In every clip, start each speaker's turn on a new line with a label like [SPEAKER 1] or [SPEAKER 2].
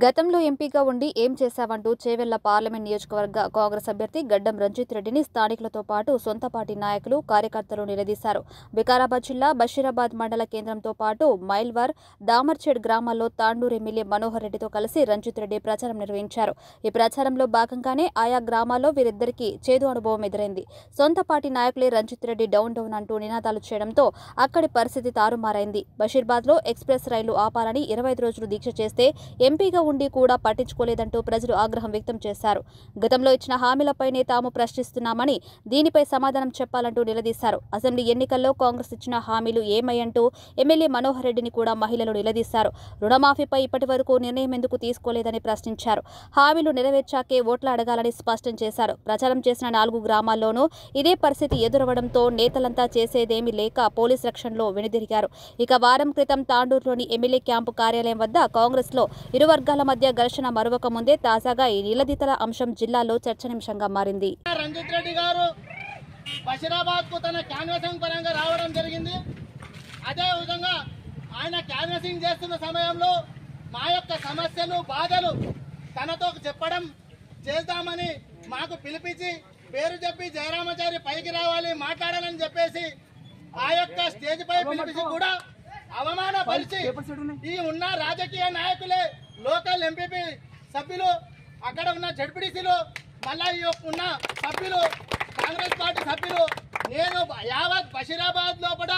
[SPEAKER 1] గతంలో ఎంపీగా ఉండి ఏం చేశావంటూ చేవెళ్ల పార్లమెంట్ నియోజకవర్గ కాంగ్రెస్ అభ్యర్థి గడ్డం రంజిత్ రెడ్డిని స్థానికులతో పాటు సొంత పార్టీ నాయకులు కార్యకర్తలు నిలదీశారు. వికారాబాద్ జిల్లా బషీరాబాద్ మండల కేంద్రంతో పాటు మైల్వర్, దామర్చేడ్ గ్రామాల్లో తాండూరు ఎమ్మెల్యే మనోహర్ రెడ్డితో కలిసి రంజిత్ రెడ్డి ప్రచారం నిర్వహించారు. ఈ ప్రచారంలో భాగంగానే ఆయా గ్రామాల్లో వీరిద్దరికీ చేదు అనుభవం ఎదురైంది. సొంత పార్టీ నాయకులే రంజిత్ రెడ్డి డౌన్ డౌన్ అంటూ నినాదాలు చేయడంతో అక్కడి పరిస్థితి తారుమారైంది. బషీర్బాద్లో ఎక్స్ప్రెస్ రైలు ఆపాలని 25 రోజులు దీక్ష చేస్తే ఎంపీగా ఉండి కూడా పట్టించుకోలేదంటూ ప్రజలు ఆగ్రహం వ్యక్తం చేశారు. గతంలో ఇచ్చిన హామీలపైనే తాము ప్రశ్నిస్తున్నామని, దీనిపై సమాధానం చెప్పాలంటూ నిలదీశారు. అసెంబ్లీ ఎన్నికల్లో కాంగ్రెస్ ఇచ్చిన హామీలు ఏమయ్యంటూ ఎమ్మెల్యే మనోహర్ రెడ్డిని కూడా మహిళలు నిలదీశారు. రుణమాఫీపై ఇప్పటి వరకు నిర్ణయం ఎందుకు తీసుకోలేదని ప్రశ్నించారు. హామీలు నెరవేర్చాకే ఓట్లు అడగాలని స్పష్టం చేశారు. ప్రచారం చేసిన 4 గ్రామాల్లోనూ ఇదే పరిస్థితి ఎదురవడంతో నేతలంతా చేసేదేమీ లేక పోలీస్ రక్షణలో వెనుదిరిగారు. ఇక వారం క్రితం తాండూరులోని ఎమ్మెల్యే క్యాంపు కార్యాలయం వద్ద కాంగ్రెస్లో ఇరు వర్గాల మధ్య ఘర్షణ మరొక ముందే తాజాగా ఈ నిలదీతల అంశం జిల్లాలో చర్చనీయాంశంగా మారింది.
[SPEAKER 2] రంజిత్ రెడ్డి గారు బషీరాబాద్ కు తన క్యాన్వాసింగ్ పరంగా రావడం జరిగింది. అదే విధంగా ఆయన క్యాన్వాసింగ్ చేస్తున్న సమయంలో మా యొక్క సమస్యలు, బాధలు తనతో చెప్పడం చేద్దామని మాకు పిలిపించి పేరు చెప్పి జయరామాచారి పైకి రావాలి మాట్లాడాలని చెప్పేసి ఆ యొక్క స్టేజ్ పై పిలిపించి కూడా అవమానపరిచి ఈ ఉన్న రాజకీయ నాయకులే, లోకల్ ఎంపీపీ సభ్యులు, అక్కడ ఉన్న జడ్పీటీసీలు, మళ్ళా ఈ ఉన్న సభ్యులు, కాంగ్రెస్ పార్టీ సభ్యులు, నేను యావత్ బషీరాబాద్ లోపల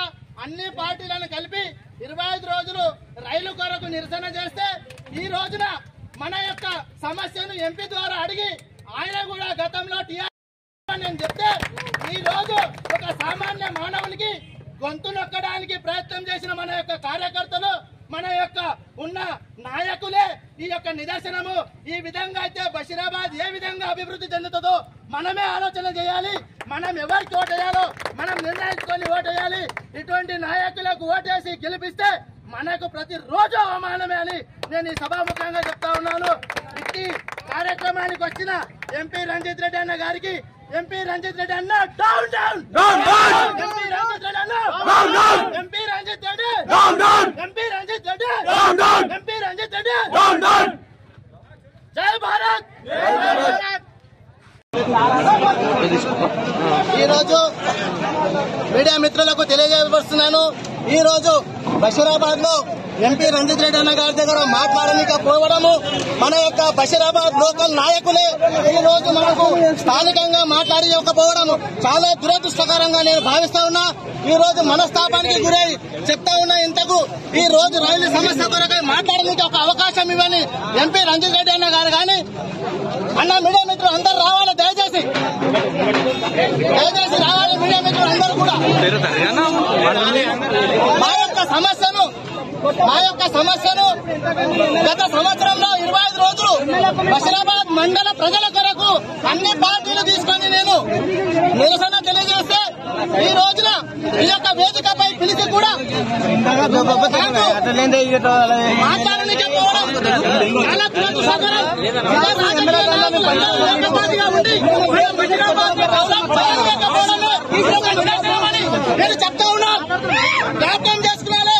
[SPEAKER 2] అన్ని పార్టీలను కలిపి 25 రోజులు రైలు కొరకు నిరసన చేస్తే ఈ రోజున మన యొక్క సమస్యను ఎంపీ ద్వారా అడిగి ఆయన కూడా గతంలో టీఆర్ఎస్ నేను చెప్తే ఈ రోజు ఒక సామాన్య మానవునికి గొంతు నొక్కడానికి ప్రయత్నం చేసిన మన యొక్క కార్యకర్తలు, మన యొక్క ఉన్న నాయకులే ఈ యొక్క నిదర్శనము. ఈ విధంగా అయితే బషీరాబాద్ ఏ విధంగా అభివృద్ధి చెందుతుందో మనమే ఆలోచన చేయాలి. మనం ఎవరికి ఓటేయాలో మనం నిర్ణయించుకొని ఓటేయాలి. ఇటువంటి నాయకులకు ఓటేసి గెలిపిస్తే మనకు ప్రతిరోజు అవమానమే అని నేను ఈ సభాముఖంగా చెప్తా ఉన్నాను. ఇట్టి కార్యక్రమానికి వచ్చిన ఎంపీ రంజిత్ రెడ్డి అన్న గారికి, ఎంపీ రంజిత్ రెడ్డి అన్న down down, MP Ranjith Reddy అన్న MP Ranjith Reddy, MP Ranjith Reddy, MP Ranjith Reddy, జై భారత్. ఈరోజు మీడియా మిత్రులకు తెలియజేయవస్తున్నాను. ఈ రోజు బషీరాబాద్ లో ఎంపీ రంజిత్ రెడ్డి అన్న గారి దగ్గర మాట్లాడలేకపోవడము, మన యొక్క బషీరాబాద్ లోకల్ నాయకులే ఈ రోజు మనకు స్థానికంగా మాట్లాడలేకపోవడము చాలా దురదృష్టకరంగా నేను భావిస్తా ఉన్నా. ఈ రోజు మనస్తాపానికి గురై చెప్తా ఉన్నా. ఇంతకు ఈ రోజు రైలు సమస్య కొరకై మాట్లాడడానికి ఒక అవకాశం ఇవ్వని ఎంపీ రంజిత్ రెడ్డి అన్న గారు కానీ అన్న మీడియా మిత్రులు అందరూ రావాలి, దయచేసి రావాలి. మీడియా మిత్రులు అందరూ కూడా మా యొక్క సమస్యను గత సంవత్సరంలో 25 రోజులు బషీరాబాద్ మండల ప్రజల కొరకు అన్ని పార్టీలు తీసుకొని నేను నిరసన తెలియజేస్తే ఈ రోజున ఈ యొక్క వేదికపై పిలిచి కూడా మాట్లాడడానికి పోవడం చాలా దురదృష్టకరం. నేను చెప్తా ఉన్నా, జ్ఞాపకం చేసుకున్నాను.